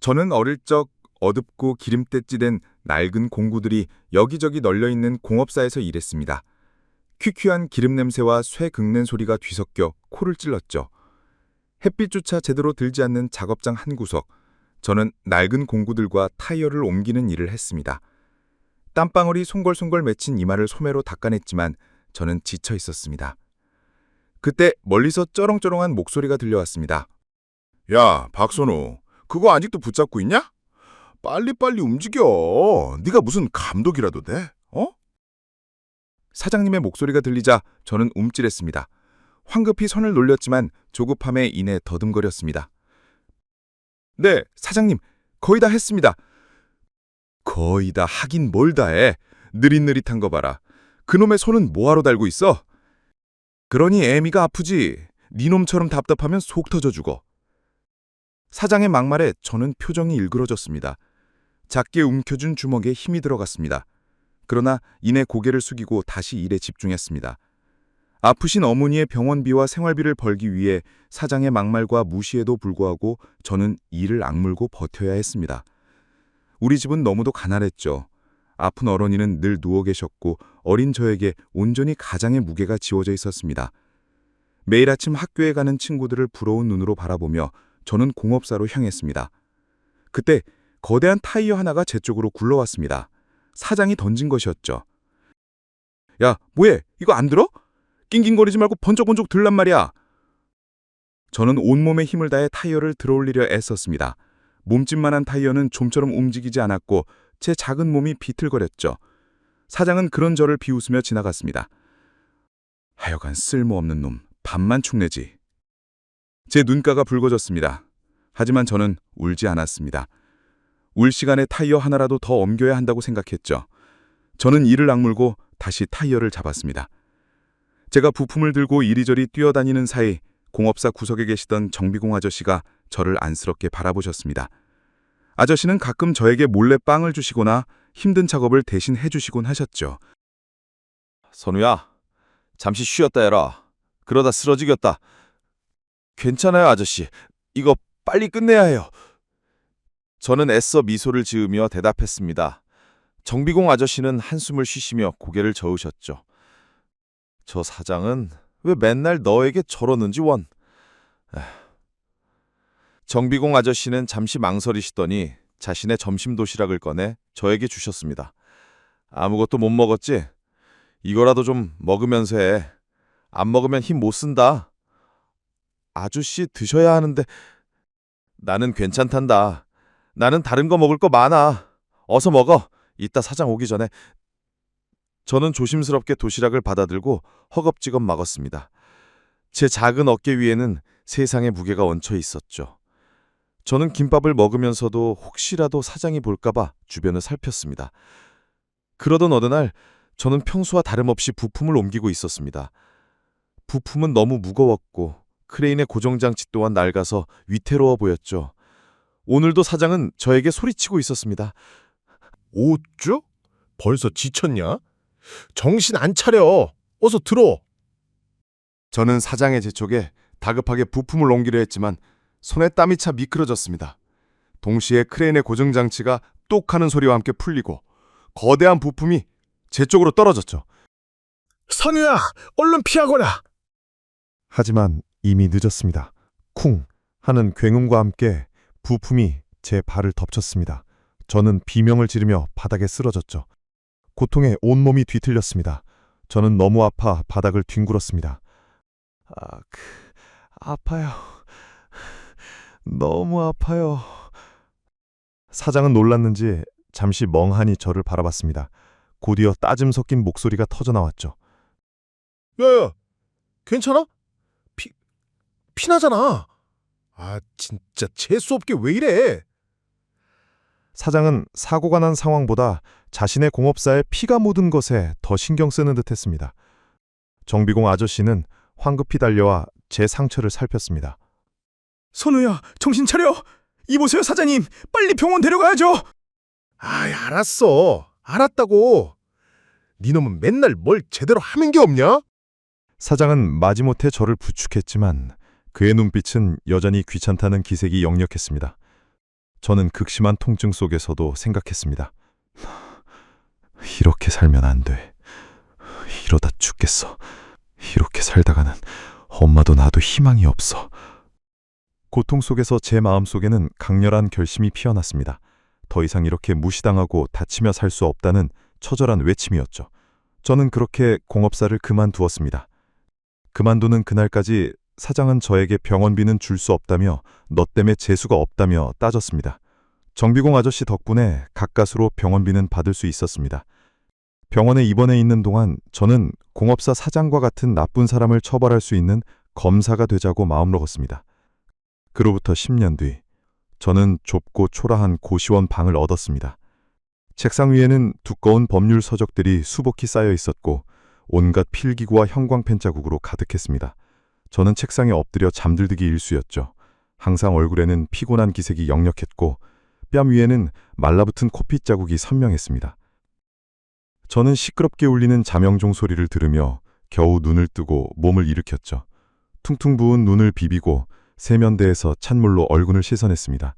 저는 어릴 적 어둡고 기름때 찌된 낡은 공구들이 여기저기 널려있는 공업사에서 일했습니다. 퀴퀴한 기름 냄새와 쇠 긁는 소리가 뒤섞여 코를 찔렀죠. 햇빛조차 제대로 들지 않는 작업장 한 구석, 저는 낡은 공구들과 타이어를 옮기는 일을 했습니다. 땀방울이 송골송골 맺힌 이마를 소매로 닦아냈지만 저는 지쳐 있었습니다. 그때 멀리서 쩌렁쩌렁한 목소리가 들려왔습니다. 야, 박선우, 그거 아직도 붙잡고 있냐? 빨리빨리 움직여. 네가 무슨 감독이라도 돼? 어? 사장님의 목소리가 들리자 저는 움찔했습니다. 황급히 손을 놀렸지만 조급함에 인해 더듬거렸습니다. 네, 사장님, 거의 다 했습니다. 거의 다 하긴 뭘 다 해. 느릿느릿한 거 봐라. 그놈의 손은 뭐하러 달고 있어? 그러니 애미가 아프지. 니놈처럼 답답하면 속 터져 죽어. 사장의 막말에 저는 표정이 일그러졌습니다. 작게 움켜준 주먹에 힘이 들어갔습니다. 그러나 이내 고개를 숙이고 다시 일에 집중했습니다. 아프신 어머니의 병원비와 생활비를 벌기 위해 사장의 막말과 무시에도 불구하고 저는 이를 악물고 버텨야 했습니다. 우리 집은 너무도 가난했죠. 아픈 어머니는 늘 누워 계셨고 어린 저에게 온전히 가장의 무게가 지워져 있었습니다. 매일 아침 학교에 가는 친구들을 부러운 눈으로 바라보며 저는 공업사로 향했습니다. 그때 거대한 타이어 하나가 제 쪽으로 굴러왔습니다. 사장이 던진 것이었죠. 야, 뭐해? 이거 안 들어? 낑낑거리지 말고 번쩍번쩍 들란 말이야. 저는 온몸에 힘을 다해 타이어를 들어올리려 애썼습니다. 몸집만한 타이어는 좀처럼 움직이지 않았고 제 작은 몸이 비틀거렸죠. 사장은 그런 저를 비웃으며 지나갔습니다. 하여간 쓸모없는 놈, 밥만 축내지. 제 눈가가 붉어졌습니다. 하지만 저는 울지 않았습니다. 울 시간에 타이어 하나라도 더 옮겨야 한다고 생각했죠. 저는 이를 악물고 다시 타이어를 잡았습니다. 제가 부품을 들고 이리저리 뛰어다니는 사이 공업사 구석에 계시던 정비공 아저씨가 저를 안쓰럽게 바라보셨습니다. 아저씨는 가끔 저에게 몰래 빵을 주시거나 힘든 작업을 대신 해주시곤 하셨죠. 선우야, 잠시 쉬었다 해라. 그러다 쓰러지겠다. 괜찮아요, 아저씨. 이거 빨리 끝내야 해요. 저는 애써 미소를 지으며 대답했습니다. 정비공 아저씨는 한숨을 쉬시며 고개를 저으셨죠. 저 사장은 왜 맨날 너에게 저러는지 원. 정비공 아저씨는 잠시 망설이시더니 자신의 점심 도시락을 꺼내 저에게 주셨습니다. 아무것도 못 먹었지? 이거라도 좀 먹으면서 해. 안 먹으면 힘 못 쓴다. 아저씨 드셔야 하는데. 나는 괜찮단다. 나는 다른 거 먹을 거 많아. 어서 먹어. 이따 사장 오기 전에. 저는 조심스럽게 도시락을 받아들고 허겁지겁 먹었습니다. 제 작은 어깨 위에는 세상의 무게가 얹혀 있었죠. 저는 김밥을 먹으면서도 혹시라도 사장이 볼까봐 주변을 살폈습니다. 그러던 어느 날 저는 평소와 다름없이 부품을 옮기고 있었습니다. 부품은 너무 무거웠고 크레인의 고정장치 또한 낡아서 위태로워 보였죠. 오늘도 사장은 저에게 소리치고 있었습니다. 오쭈? 벌써 지쳤냐? 정신 안 차려. 어서 들어. 저는 사장의 재촉에 다급하게 부품을 옮기려 했지만 손에 땀이 차 미끄러졌습니다. 동시에 크레인의 고정장치가 똑 하는 소리와 함께 풀리고 거대한 부품이 제 쪽으로 떨어졌죠. 선우야, 얼른 피하거라. 하지만 이미 늦었습니다. 쿵 하는 굉음과 함께 부품이 제 발을 덮쳤습니다. 저는 비명을 지르며 바닥에 쓰러졌죠. 고통에 온몸이 뒤틀렸습니다. 저는 너무 아파 바닥을 뒹굴었습니다. 아파요. 너무 아파요. 사장은 놀랐는지 잠시 멍하니 저를 바라봤습니다. 곧이어 따짐 섞인 목소리가 터져나왔죠. 야야, 괜찮아? 피나잖아. 진짜 재수없게 왜 이래? 사장은 사고가 난 상황보다 자신의 공업사에 피가 묻은 것에 더 신경 쓰는 듯했습니다. 정비공 아저씨는 황급히 달려와 제 상처를 살폈습니다. 선우야, 정신 차려. 이보세요, 사장님. 빨리 병원 데려가야죠. 알았어. 알았다고. 니놈은 맨날 뭘 제대로 하는 게 없냐? 사장은 마지못해 저를 부축했지만 그의 눈빛은 여전히 귀찮다는 기색이 역력했습니다. 저는 극심한 통증 속에서도 생각했습니다. 이렇게 살면 안 돼. 이러다 죽겠어. 이렇게 살다가는 엄마도 나도 희망이 없어. 고통 속에서 제 마음속에는 강렬한 결심이 피어났습니다. 더 이상 이렇게 무시당하고 다치며 살 수 없다는 처절한 외침이었죠. 저는 그렇게 공업사를 그만두었습니다. 그만두는 그날까지 사장은 저에게 병원비는 줄 수 없다며 너 때문에 재수가 없다며 따졌습니다. 정비공 아저씨 덕분에 가까스로 병원비는 받을 수 있었습니다. 병원에 입원해 있는 동안 저는 공업사 사장과 같은 나쁜 사람을 처벌할 수 있는 검사가 되자고 마음먹었습니다. 그로부터 10년 뒤 저는 좁고 초라한 고시원 방을 얻었습니다. 책상 위에는 두꺼운 법률 서적들이 수북히 쌓여 있었고 온갖 필기구와 형광펜 자국으로 가득했습니다. 저는 책상에 엎드려 잠들기 일쑤였죠. 항상 얼굴에는 피곤한 기색이 역력했고 뺨 위에는 말라붙은 코피 자국이 선명했습니다. 저는 시끄럽게 울리는 자명종 소리를 들으며 겨우 눈을 뜨고 몸을 일으켰죠. 퉁퉁 부은 눈을 비비고 세면대에서 찬물로 얼굴을 씻어냈습니다.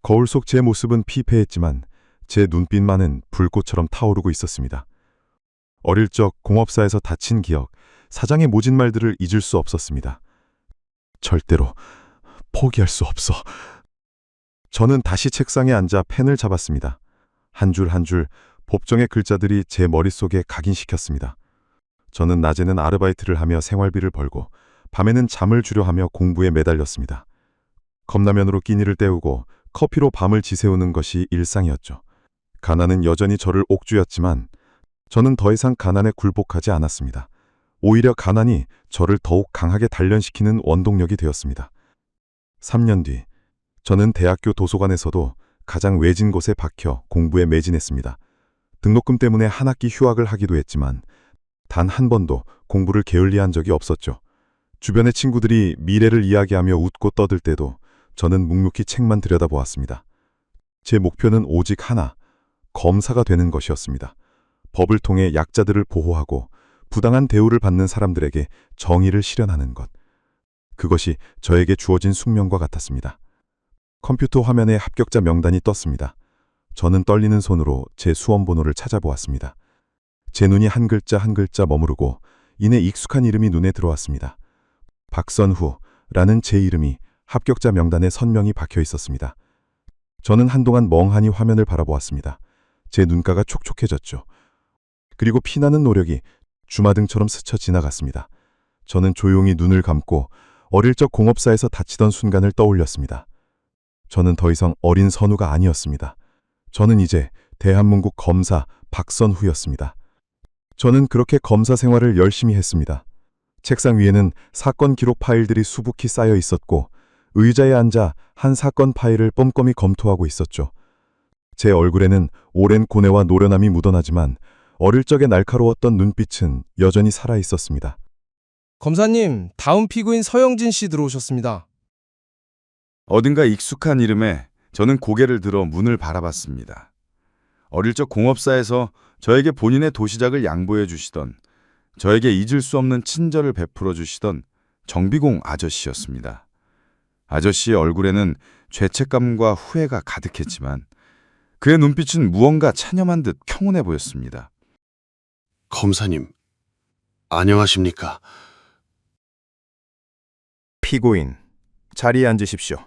거울 속 제 모습은 피폐했지만 제 눈빛만은 불꽃처럼 타오르고 있었습니다. 어릴 적 공업사에서 다친 기억, 사장의 모진 말들을 잊을 수 없었습니다. 절대로 포기할 수 없어. 저는 다시 책상에 앉아 펜을 잡았습니다. 한 줄 한 줄 법정의 글자들이 제 머릿속에 각인시켰습니다. 저는 낮에는 아르바이트를 하며 생활비를 벌고 밤에는 잠을 주려 하며 공부에 매달렸습니다. 컵라면으로 끼니를 때우고 커피로 밤을 지새우는 것이 일상이었죠. 가난은 여전히 저를 옥죄었지만 저는 더 이상 가난에 굴복하지 않았습니다. 오히려 가난이 저를 더욱 강하게 단련시키는 원동력이 되었습니다. 3년 뒤 저는 대학교 도서관에서도 가장 외진 곳에 박혀 공부에 매진했습니다. 등록금 때문에 한 학기 휴학을 하기도 했지만 단 한 번도 공부를 게을리한 적이 없었죠. 주변의 친구들이 미래를 이야기하며 웃고 떠들 때도 저는 묵묵히 책만 들여다보았습니다. 제 목표는 오직 하나, 검사가 되는 것이었습니다. 법을 통해 약자들을 보호하고 부당한 대우를 받는 사람들에게 정의를 실현하는 것. 그것이 저에게 주어진 숙명과 같았습니다. 컴퓨터 화면에 합격자 명단이 떴습니다. 저는 떨리는 손으로 제 수험번호를 찾아보았습니다. 제 눈이 한 글자 한 글자 머무르고 이내 익숙한 이름이 눈에 들어왔습니다. 박선후라는 제 이름이 합격자 명단에 선명히 박혀 있었습니다. 저는 한동안 멍하니 화면을 바라보았습니다. 제 눈가가 촉촉해졌죠. 그리고 피나는 노력이 주마등처럼 스쳐 지나갔습니다. 저는 조용히 눈을 감고 어릴 적 공업사에서 다치던 순간을 떠올렸습니다. 저는 더 이상 어린 선우가 아니었습니다. 저는 이제 대한민국 검사 박선후였습니다. 저는 그렇게 검사 생활을 열심히 했습니다. 책상 위에는 사건 기록 파일들이 수북히 쌓여 있었고 의자에 앉아 한 사건 파일을 꼼꼼히 검토하고 있었죠. 제 얼굴에는 오랜 고뇌와 노련함이 묻어나지만 어릴 적의 날카로웠던 눈빛은 여전히 살아 있었습니다. 검사님, 다음 피고인 서영진 씨 들어오셨습니다. 어딘가 익숙한 이름에 저는 고개를 들어 문을 바라봤습니다. 어릴 적 공업사에서 저에게 본인의 도시락을 양보해 주시던, 저에게 잊을 수 없는 친절을 베풀어 주시던 정비공 아저씨였습니다. 아저씨의 얼굴에는 죄책감과 후회가 가득했지만 그의 눈빛은 무언가 찬염한 듯 평온해 보였습니다. 검사님, 안녕하십니까? 피고인, 자리에 앉으십시오.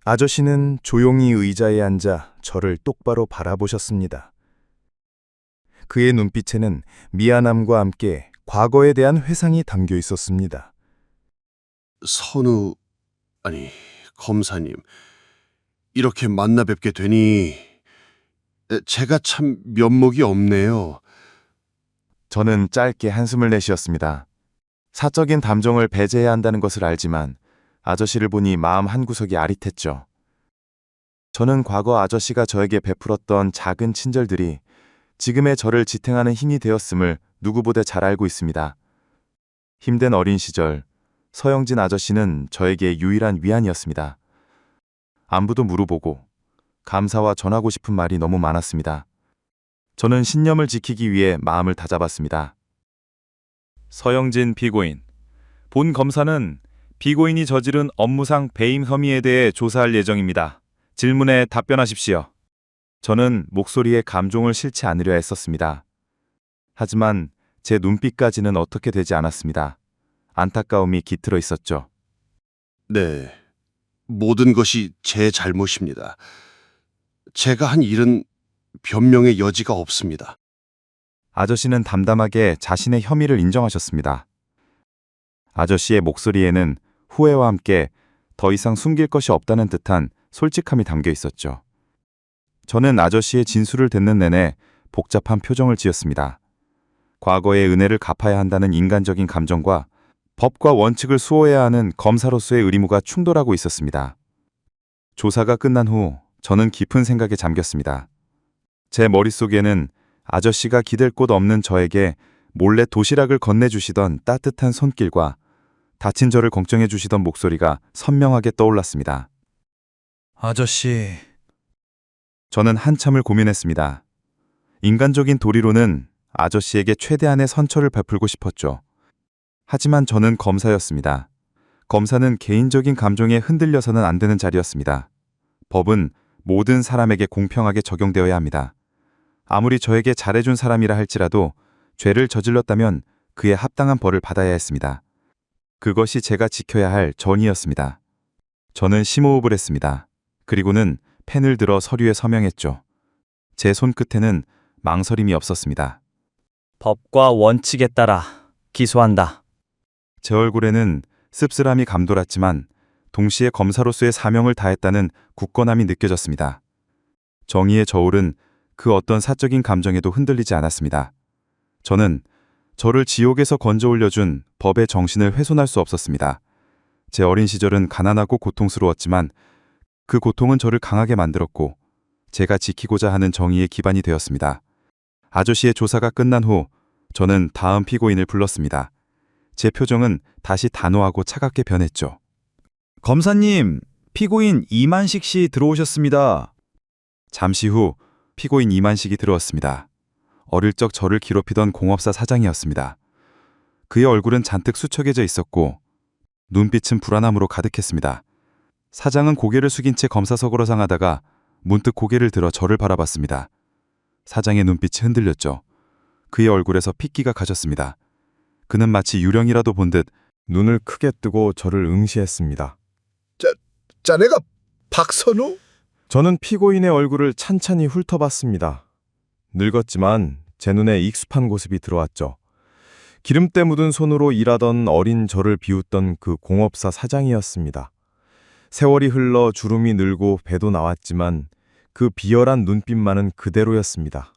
아저씨는 조용히 의자에 앉아 저를 똑바로 바라보셨습니다. 그의 눈빛에는 미안함과 함께 과거에 대한 회상이 담겨 있었습니다. 선우, 검사님, 이렇게 만나 뵙게 되니 제가 참 면목이 없네요. 저는 짧게 한숨을 내쉬었습니다. 사적인 감정을 배제해야 한다는 것을 알지만 아저씨를 보니 마음 한구석이 아릿했죠. 저는 과거 아저씨가 저에게 베풀었던 작은 친절들이 지금의 저를 지탱하는 힘이 되었음을 누구보다 잘 알고 있습니다. 힘든 어린 시절, 서영진 아저씨는 저에게 유일한 위안이었습니다. 안부도 물어보고 감사와 전하고 싶은 말이 너무 많았습니다. 저는 신념을 지키기 위해 마음을 다잡았습니다. 서영진 피고인, 본 검사는 피고인이 저지른 업무상 배임 혐의에 대해 조사할 예정입니다. 질문에 답변하십시오. 저는 목소리에 감정을 실지 않으려 했었습니다. 하지만 제 눈빛까지는 어떻게 되지 않았습니다. 안타까움이 깃들어 있었죠. 네, 모든 것이 제 잘못입니다. 제가 한 일은 변명의 여지가 없습니다. 아저씨는 담담하게 자신의 혐의를 인정하셨습니다. 아저씨의 목소리에는 후회와 함께 더 이상 숨길 것이 없다는 듯한 솔직함이 담겨 있었죠. 저는 아저씨의 진술을 듣는 내내 복잡한 표정을 지었습니다. 과거의 은혜를 갚아야 한다는 인간적인 감정과 법과 원칙을 수호해야 하는 검사로서의 의무가 충돌하고 있었습니다. 조사가 끝난 후 저는 깊은 생각에 잠겼습니다. 제 머릿속에는 아저씨가 기댈 곳 없는 저에게 몰래 도시락을 건네주시던 따뜻한 손길과 다친 저를 걱정해 주시던 목소리가 선명하게 떠올랐습니다. 아저씨, 저는 한참을 고민했습니다. 인간적인 도리로는 아저씨에게 최대한의 선처를 베풀고 싶었죠. 하지만 저는 검사였습니다. 검사는 개인적인 감정에 흔들려서는 안 되는 자리였습니다. 법은 모든 사람에게 공평하게 적용되어야 합니다. 아무리 저에게 잘해준 사람이라 할지라도 죄를 저질렀다면 그에 합당한 벌을 받아야 했습니다. 그것이 제가 지켜야 할 전이었습니다. 저는 심호흡을 했습니다. 그리고는 펜을 들어 서류에 서명했죠. 제 손끝에는 망설임이 없었습니다. 법과 원칙에 따라 기소한다. 제 얼굴에는 씁쓸함이 감돌았지만 동시에 검사로서의 사명을 다했다는 굳건함이 느껴졌습니다. 정의의 저울은 그 어떤 사적인 감정에도 흔들리지 않았습니다. 저는 저를 지옥에서 건져 올려준 법의 정신을 훼손할 수 없었습니다. 제 어린 시절은 가난하고 고통스러웠지만 그 고통은 저를 강하게 만들었고 제가 지키고자 하는 정의의 기반이 되었습니다. 아저씨의 조사가 끝난 후 저는 다음 피고인을 불렀습니다. 제 표정은 다시 단호하고 차갑게 변했죠. 검사님, 피고인 이만식 씨 들어오셨습니다. 잠시 후 피고인 이만식이 들어왔습니다. 어릴 적 저를 괴롭히던 공업사 사장이었습니다. 그의 얼굴은 잔뜩 수척해져 있었고 눈빛은 불안함으로 가득했습니다. 사장은 고개를 숙인 채 검사석으로 상하다가 문득 고개를 들어 저를 바라봤습니다. 사장의 눈빛이 흔들렸죠. 그의 얼굴에서 핏기가 가셨습니다. 그는 마치 유령이라도 본 듯 눈을 크게 뜨고 저를 응시했습니다. 자네가 박선우? 저는 피고인의 얼굴을 찬찬히 훑어봤습니다. 늙었지만 제 눈에 익숙한 모습이 들어왔죠. 기름때 묻은 손으로 일하던 어린 저를 비웃던 그 공업사 사장이었습니다. 세월이 흘러 주름이 늘고 배도 나왔지만 그 비열한 눈빛만은 그대로였습니다.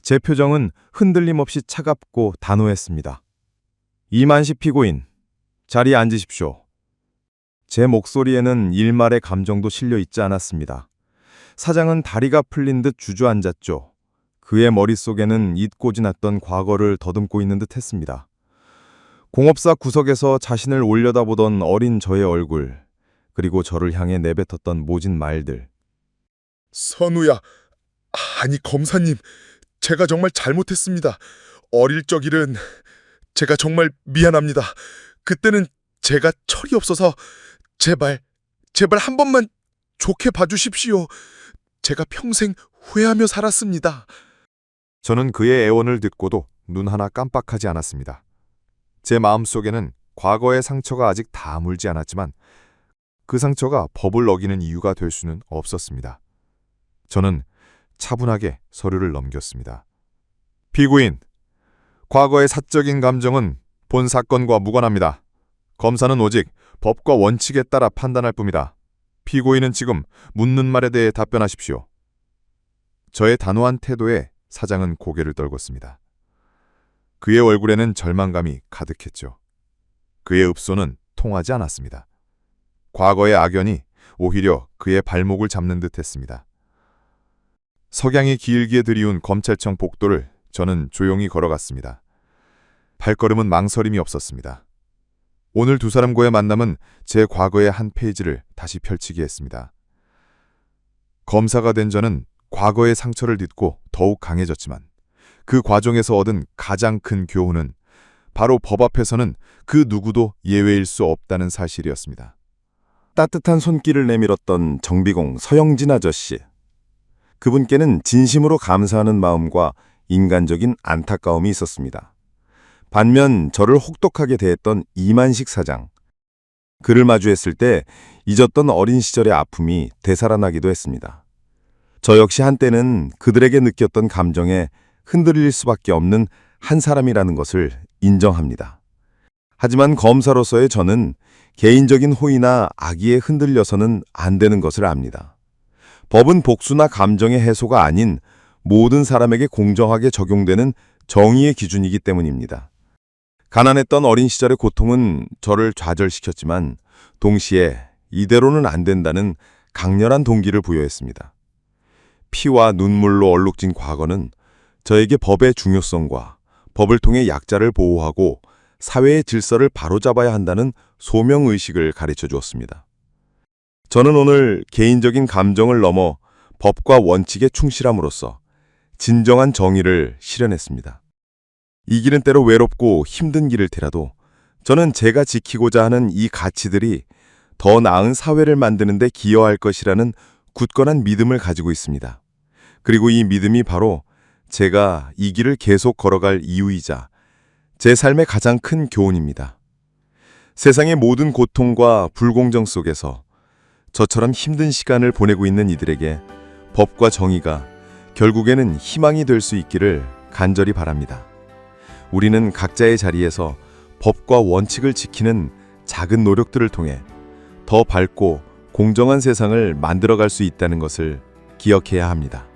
제 표정은 흔들림 없이 차갑고 단호했습니다. 이만식 피고인, 자리에 앉으십시오. 제 목소리에는 일말의 감정도 실려 있지 않았습니다. 사장은 다리가 풀린 듯 주저앉았죠. 그의 머릿속에는 잊고 지났던 과거를 더듬고 있는 듯 했습니다. 공업사 구석에서 자신을 올려다보던 어린 저의 얼굴, 그리고 저를 향해 내뱉었던 모진 말들. 선우야, 아니 검사님, 제가 정말 잘못했습니다. 어릴 적 일은 제가 정말 미안합니다. 그때는 제가 철이 없어서 제발 한 번만 좋게 봐주십시오. 제가 평생 후회하며 살았습니다. 저는 그의 애원을 듣고도 눈 하나 깜빡하지 않았습니다. 제 마음속에는 과거의 상처가 아직 다 물지 않았지만 그 상처가 법을 어기는 이유가 될 수는 없었습니다. 저는 차분하게 서류를 넘겼습니다. 피고인, 과거의 사적인 감정은 본 사건과 무관합니다. 검사는 오직 법과 원칙에 따라 판단할 뿐이다. 피고인은 지금 묻는 말에 대해 답변하십시오. 저의 단호한 태도에 사장은 고개를 떨궜습니다. 그의 얼굴에는 절망감이 가득했죠. 그의 읍소는 통하지 않았습니다. 과거의 악연이 오히려 그의 발목을 잡는 듯 했습니다. 석양이 길게 들이운 검찰청 복도를 저는 조용히 걸어갔습니다. 발걸음은 망설임이 없었습니다. 오늘 두 사람과의 만남은 제 과거의 한 페이지를 다시 펼치게 했습니다. 검사가 된 저는 과거의 상처를 딛고 더욱 강해졌지만 그 과정에서 얻은 가장 큰 교훈은 바로 법 앞에서는 그 누구도 예외일 수 없다는 사실이었습니다. 따뜻한 손길을 내밀었던 정비공 서영진 아저씨. 그분께는 진심으로 감사하는 마음과 인간적인 안타까움이 있었습니다. 반면 저를 혹독하게 대했던 이만식 사장. 그를 마주했을 때 잊었던 어린 시절의 아픔이 되살아나기도 했습니다. 저 역시 한때는 그들에게 느꼈던 감정에 흔들릴 수밖에 없는 한 사람이라는 것을 인정합니다. 하지만 검사로서의 저는 개인적인 호의나 악의에 흔들려서는 안 되는 것을 압니다. 법은 복수나 감정의 해소가 아닌 모든 사람에게 공정하게 적용되는 정의의 기준이기 때문입니다. 가난했던 어린 시절의 고통은 저를 좌절시켰지만 동시에 이대로는 안 된다는 강렬한 동기를 부여했습니다. 피와 눈물로 얼룩진 과거는 저에게 법의 중요성과 법을 통해 약자를 보호하고 사회의 질서를 바로잡아야 한다는 소명의식을 가르쳐 주었습니다. 저는 오늘 개인적인 감정을 넘어 법과 원칙에 충실함으로써 진정한 정의를 실현했습니다. 이 길은 때로 외롭고 힘든 길을 테라도 저는 제가 지키고자 하는 이 가치들이 더 나은 사회를 만드는 데 기여할 것이라는 굳건한 믿음을 가지고 있습니다. 그리고 이 믿음이 바로 제가 이 길을 계속 걸어갈 이유이자 제 삶의 가장 큰 교훈입니다. 세상의 모든 고통과 불공정 속에서 저처럼 힘든 시간을 보내고 있는 이들에게 법과 정의가 결국에는 희망이 될 수 있기를 간절히 바랍니다. 우리는 각자의 자리에서 법과 원칙을 지키는 작은 노력들을 통해 더 밝고 공정한 세상을 만들어갈 수 있다는 것을 기억해야 합니다.